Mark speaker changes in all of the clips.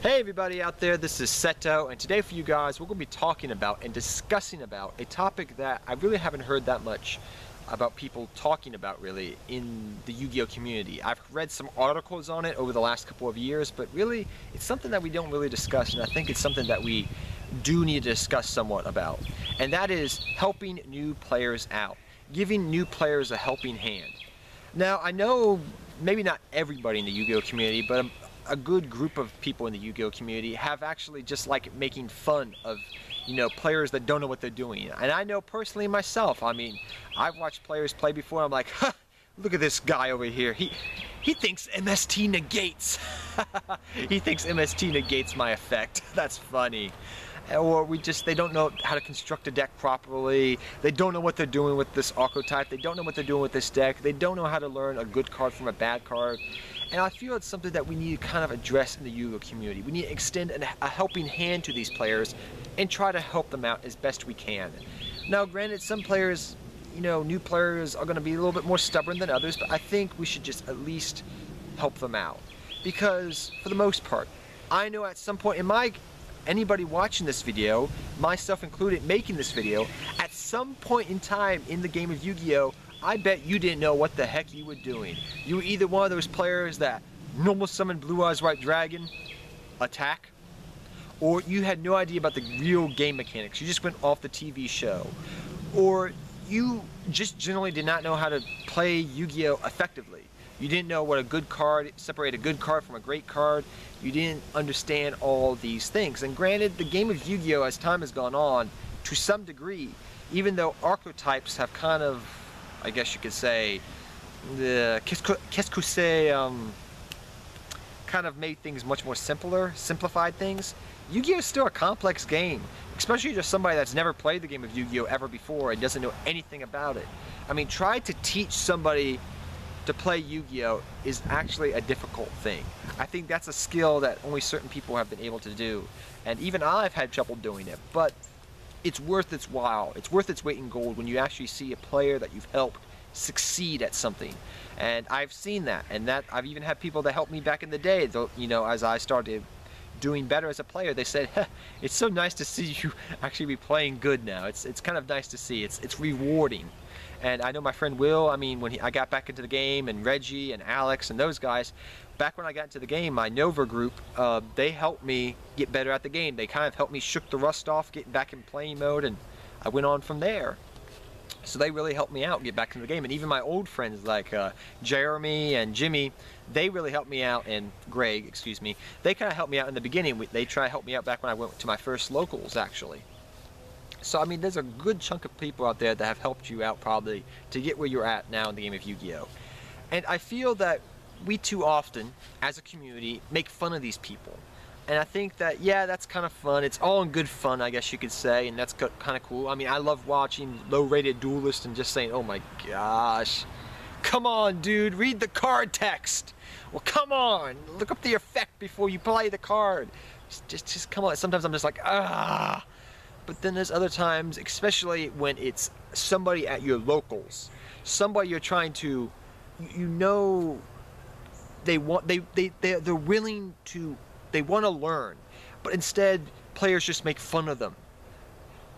Speaker 1: Hey everybody out there, this is Seto, and today for you guys we're going to be talking about and discussing about a topic that I really haven't heard that much about people talking about really in the Yu-Gi-Oh community. I've read some articles on it over the last couple of years, but really it's something that we don't really discuss, and I think it's something that we do need to discuss somewhat about, and that is helping new players out, giving new players a helping hand. Now I know maybe not everybody in the Yu-Gi-Oh community, but a good group of people in the Yu-Gi-Oh community have actually just like making fun of, players that don't know what they're doing. And I know personally myself, I mean, I've watched players play before, I'm like, huh, look at this guy over here. He thinks MST negates. He thinks MST negates my effect. That's funny. Or they don't know how to construct a deck properly. They don't know what they're doing with this archetype. They don't know what they're doing with this deck. They don't know how to learn a good card from a bad card. And I feel it's something that we need to kind of address in the Yu-Gi-Oh community. We need to extend a helping hand to these players and try to help them out as best we can. Now granted, some players, new players are going to be a little bit more stubborn than others, but I think we should just at least help them out. Because for the most part, I know at some point in anybody watching this video, myself included making this video, at some point in time in the game of Yu-Gi-Oh, I bet you didn't know what the heck you were doing. You were either one of those players that normal summon Blue Eyes White Dragon, attack, or you had no idea about the real game mechanics. You just went off the TV show. Or you just generally did not know how to play Yu-Gi-Oh effectively. You didn't know what a good card, separate a good card from a great card. You didn't understand all these things. And granted, the game of Yu-Gi-Oh as time has gone on, to some degree, even though archetypes have kind of, I guess you could say, kind of made things much more simplified things. Yu-Gi-Oh is still a complex game, especially just somebody that's never played the game of Yu-Gi-Oh ever before and doesn't know anything about it. I mean, try to teach somebody to play Yu-Gi-Oh is actually a difficult thing. I think that's a skill that only certain people have been able to do, and even I've had trouble doing it, but it's worth its while. It's worth its weight in gold when you actually see a player that you've helped succeed at something. And I've seen that, and that I've even had people that helped me back in the day, as I started doing better as a player. They said, it's so nice to see you actually be playing good now. It's kind of nice to see. It's rewarding. And I know my friend Will, I mean, when I got back into the game, and Reggie and Alex and those guys, back when I got into the game, my Nova group, they helped me get better at the game. They kind of helped me shook the rust off, getting back in playing mode, and I went on from there. So they really helped me out get back into the game. And even my old friends like Jeremy and Jimmy, they really helped me out, and Greg, excuse me, they kind of helped me out in the beginning. They tried to help me out back when I went to my first locals, actually. So I mean, there's a good chunk of people out there that have helped you out probably to get where you're at now in the game of Yu-Gi-Oh! And I feel that we too often, as a community, make fun of these people. And I think that, yeah, that's kind of fun. It's all in good fun, I guess you could say, and that's kind of cool. I mean, I love watching low-rated duelists and just saying, oh my gosh, come on, dude, read the card text. Well, come on, look up the effect before you play the card. Just come on. Sometimes I'm just like, ah. But then there's other times, especially when it's somebody at your locals, somebody you're trying to, they're willing to, they want to learn, but instead players just make fun of them.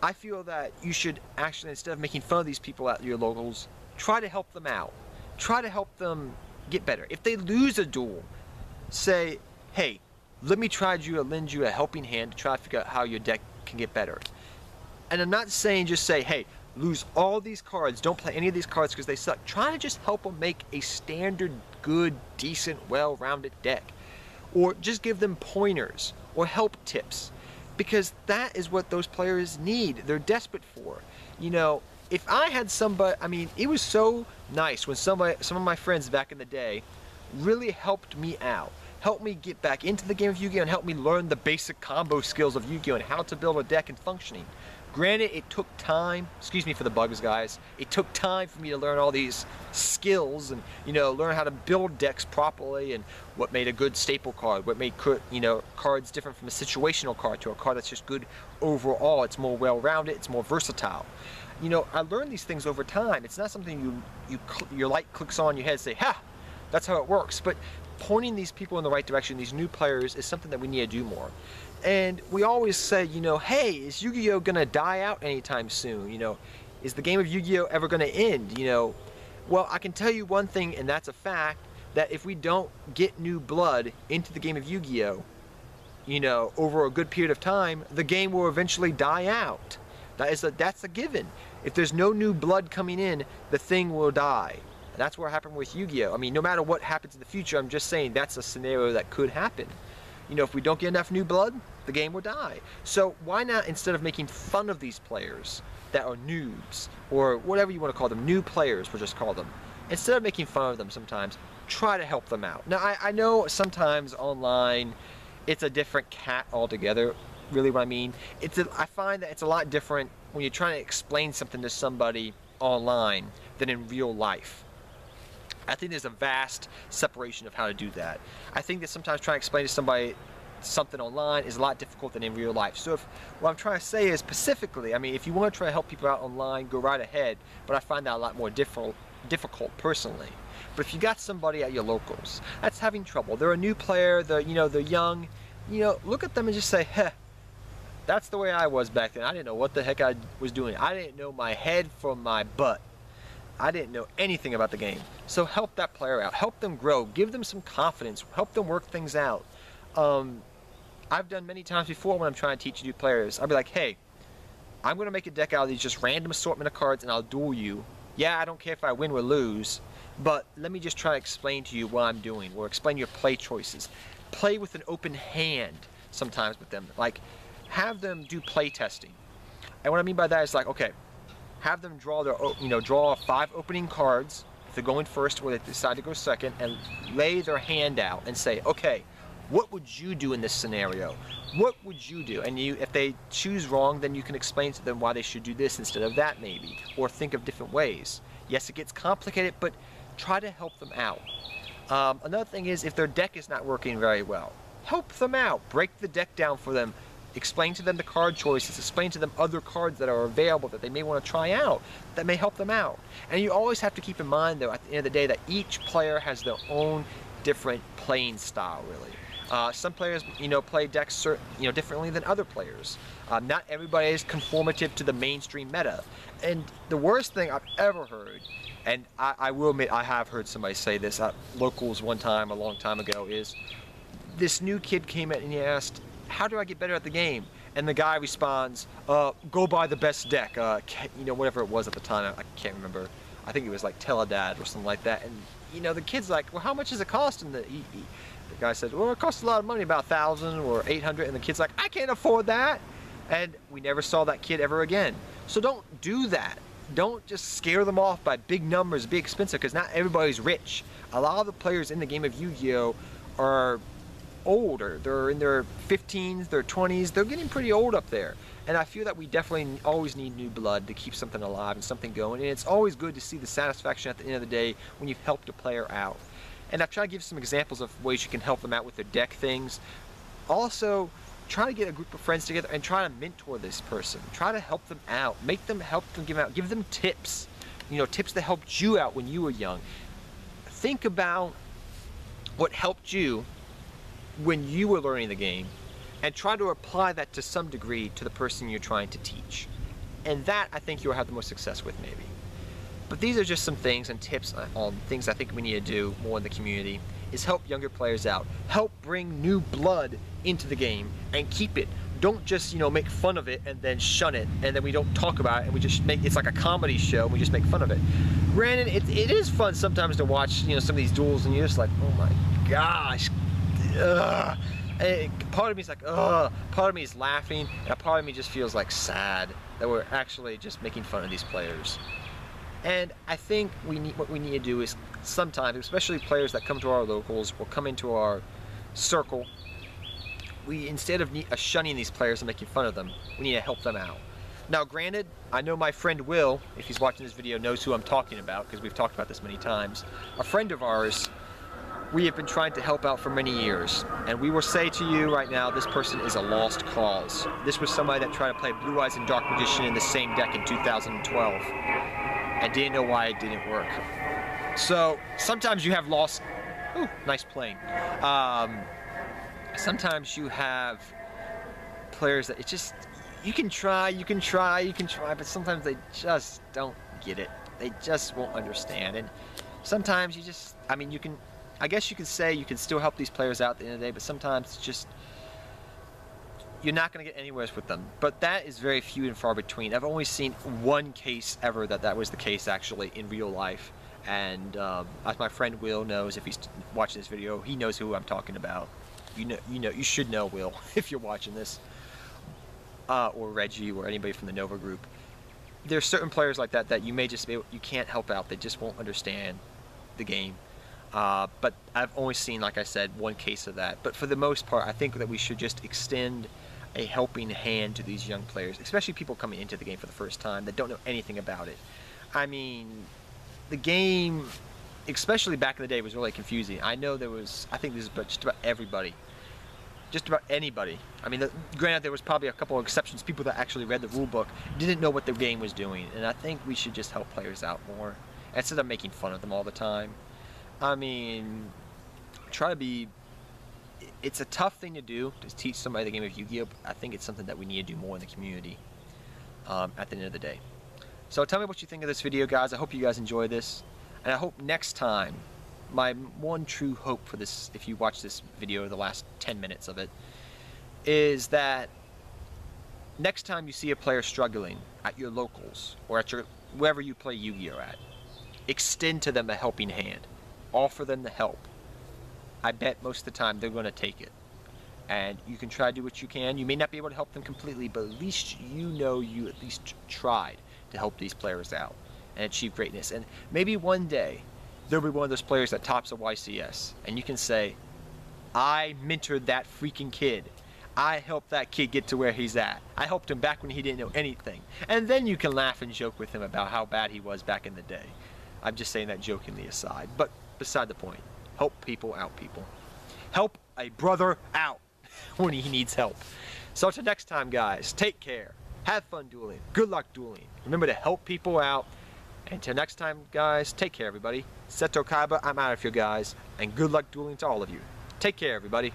Speaker 1: I feel that you should actually, instead of making fun of these people at your locals, try to help them out. Try to help them get better. If they lose a duel, say, hey, let me try to lend you a helping hand to try to figure out how your deck can get better. And I'm not saying just say, hey, lose all these cards, don't play any of these cards because they suck. Try to just help them make a standard, good, decent, well-rounded deck. Or just give them pointers or help tips, because that is what those players need. They're desperate for. If I had somebody, I mean, it was so nice when some of my friends back in the day really helped me out. Helped me get back into the game of Yu-Gi-Oh! And helped me learn the basic combo skills of Yu-Gi-Oh! And how to build a deck and functioning. Granted, it took time, excuse me for the bugs, guys, it took time for me to learn all these skills and, learn how to build decks properly and what made a good staple card, what made, cards different from a situational card to a card that's just good overall. It's more well-rounded, it's more versatile. I learned these things over time. It's not something your light clicks on your head and say, ha, That's how it works. But pointing these people in the right direction, these new players, is something that we need to do more. And we always say, you know, hey, is Yu-Gi-Oh gonna die out anytime soon? You know, is the game of Yu-Gi-Oh ever gonna end? You know, well, I can tell you one thing, and that's a fact, that if we don't get new blood into the game of Yu-Gi-Oh, you know, over a good period of time, the game will eventually die out. That's a given. If there's no new blood coming in, the thing will die. And that's what happened with Yu-Gi-Oh. I mean, no matter what happens in the future, I'm just saying that's a scenario that could happen. You know, if we don't get enough new blood, the game will die. So why not, instead of making fun of these players that are noobs, or whatever you want to call them, new players, we'll just call them, instead of making fun of them sometimes, try to help them out. Now, I know sometimes online, it's a different cat altogether, really what I mean. I find that it's a lot different when you're trying to explain something to somebody online than in real life. I think there's a vast separation of how to do that. I think that sometimes trying to explain to somebody something online is a lot difficult than in real life. So what I'm trying to say is, specifically, I mean, if you want to try to help people out online, go right ahead, but I find that a lot more difficult personally. But if you got somebody at your locals that's having trouble, they're a new player, they're young, you know, look at them and just say, heh, that's the way I was back then. I didn't know what the heck I was doing. I didn't know my head from my butt. I didn't know anything about the game. So help that player out. Help them grow. Give them some confidence. Help them work things out. I've done many times before when I'm trying to teach new players. I'll be like, hey, I'm going to make a deck out of these just random assortment of cards and I'll duel you. Yeah, I don't care if I win or lose, but let me just try to explain to you what I'm doing, or explain your play choices. Play with an open hand sometimes with them. Like, have them do play testing. And what I mean by that is, like, okay, have them draw draw 5 opening cards if they're going first, or they decide to go second, and lay their hand out and say, okay, what would you do in this scenario? What would you do? And if they choose wrong, then you can explain to them why they should do this instead of that, maybe, or think of different ways. Yes, it gets complicated, but try to help them out. Another thing is, if their deck is not working very well, help them out. Break the deck down for them. Explain to them the card choices. Explain to them other cards that are available that they may want to try out that may help them out. And you always have to keep in mind, though, at the end of the day, that each player has their own different playing style, really. Some players, play decks, differently than other players. Not everybody is conformative to the mainstream meta. And the worst thing I've ever heard, and I will admit I have heard somebody say this at locals one time, a long time ago, is this new kid came in and he asked, how do I get better at the game? And the guy responds, go buy the best deck, whatever it was at the time, I can't remember. I think it was like Teledad or something like that. And the kid's like, well, how much does it cost? And the guy said, well, it costs a lot of money, about 1,000 or 800. And the kid's like, I can't afford that. And we never saw that kid ever again. So don't do that. Don't just scare them off by big numbers, big expensive, because not everybody's rich. A lot of the players in the game of Yu-Gi-Oh are older. They're in their 15s, their 20s. They're getting pretty old up there. And I feel that we definitely always need new blood to keep something alive and something going. And it's always good to see the satisfaction at the end of the day when you've helped a player out. And I've tried to give some examples of ways you can help them out with their deck things. Also, try to get a group of friends together and try to mentor this person. Try to help them out. Help them give out. Give them tips. Tips that helped you out when you were young. Think about what helped you when you were learning the game, and try to apply that to some degree to the person you're trying to teach. And that, I think, you'll have the most success with, maybe. But these are just some things and tips on things I think we need to do more in the community, is help younger players out. Help bring new blood into the game and keep it. Don't just, make fun of it and then shun it, and then we don't talk about it, and we just it's like a comedy show, and we just make fun of it. Granted, it is fun sometimes to watch, some of these duels, and you're just like, oh my gosh, ugh. And part of me is like, ugh. Part of me is laughing, and part of me just feels like sad that we're actually just making fun of these players. And I think what we need to do is sometimes, especially players that come to our locals or come into our circle, instead of shunning these players and making fun of them, we need to help them out. Now, granted, I know my friend Will, if he's watching this video, knows who I'm talking about, because we've talked about this many times. A friend of ours, we have been trying to help out for many years, and we will say to you right now, this person is a lost cause. This was somebody that tried to play Blue Eyes and Dark Magician in the same deck in 2012 and didn't know why it didn't work. So sometimes you have lost Ooh, nice playing. Sometimes you have players that it's just, you can try, but sometimes they just don't get it. They just won't understand. And sometimes you just, I mean, I guess you could say you can still help these players out at the end of the day, but sometimes it's just, you're not going to get anywhere with them. But that is very few and far between. I've only seen one case ever that was the case actually in real life. And as my friend Will knows, if he's watching this video, he knows who I'm talking about. You should know Will if you're watching this, or Reggie, or anybody from the Nova group. There's certain players like that you may just be you can't help out. They just won't understand the game. But I've only seen, like I said, one case of that. But for the most part, I think that we should just extend a helping hand to these young players, especially people coming into the game for the first time that don't know anything about it. I mean, the game, especially back in the day, was really confusing. I know there was, I think this is just about everybody. Just about anybody. I mean, granted, there was probably a couple of exceptions. People that actually read the rule book didn't know what the game was doing. And I think we should just help players out more instead of making fun of them all the time. I mean, try to be... It's a tough thing to do, to teach somebody the game of Yu-Gi-Oh! I think it's something that we need to do more in the community at the end of the day. So tell me what you think of this video, guys. I hope you guys enjoy this. And I hope next time, my one true hope for this, if you watch this video, the last 10 minutes of it, is that next time you see a player struggling at your locals or at wherever you play Yu-Gi-Oh! At, extend to them a helping hand. Offer them the help. I bet most of the time they're going to take it. And you can try to do what you can. You may not be able to help them completely, but at least you know you at least tried to help these players out and achieve greatness. And maybe one day there'll be one of those players that tops a YCS, and you can say, I mentored that freaking kid. I helped that kid get to where he's at. I helped him back when he didn't know anything. And then you can laugh and joke with him about how bad he was back in the day. I'm just saying that jokingly aside, but beside the point. Help people out, people. Help a brother out when he needs help. So until next time, guys, take care. Have fun dueling. Good luck dueling. Remember to help people out. Until next time, guys, take care, everybody. Seto Kaiba, I'm out of here, guys. And good luck dueling to all of you. Take care, everybody.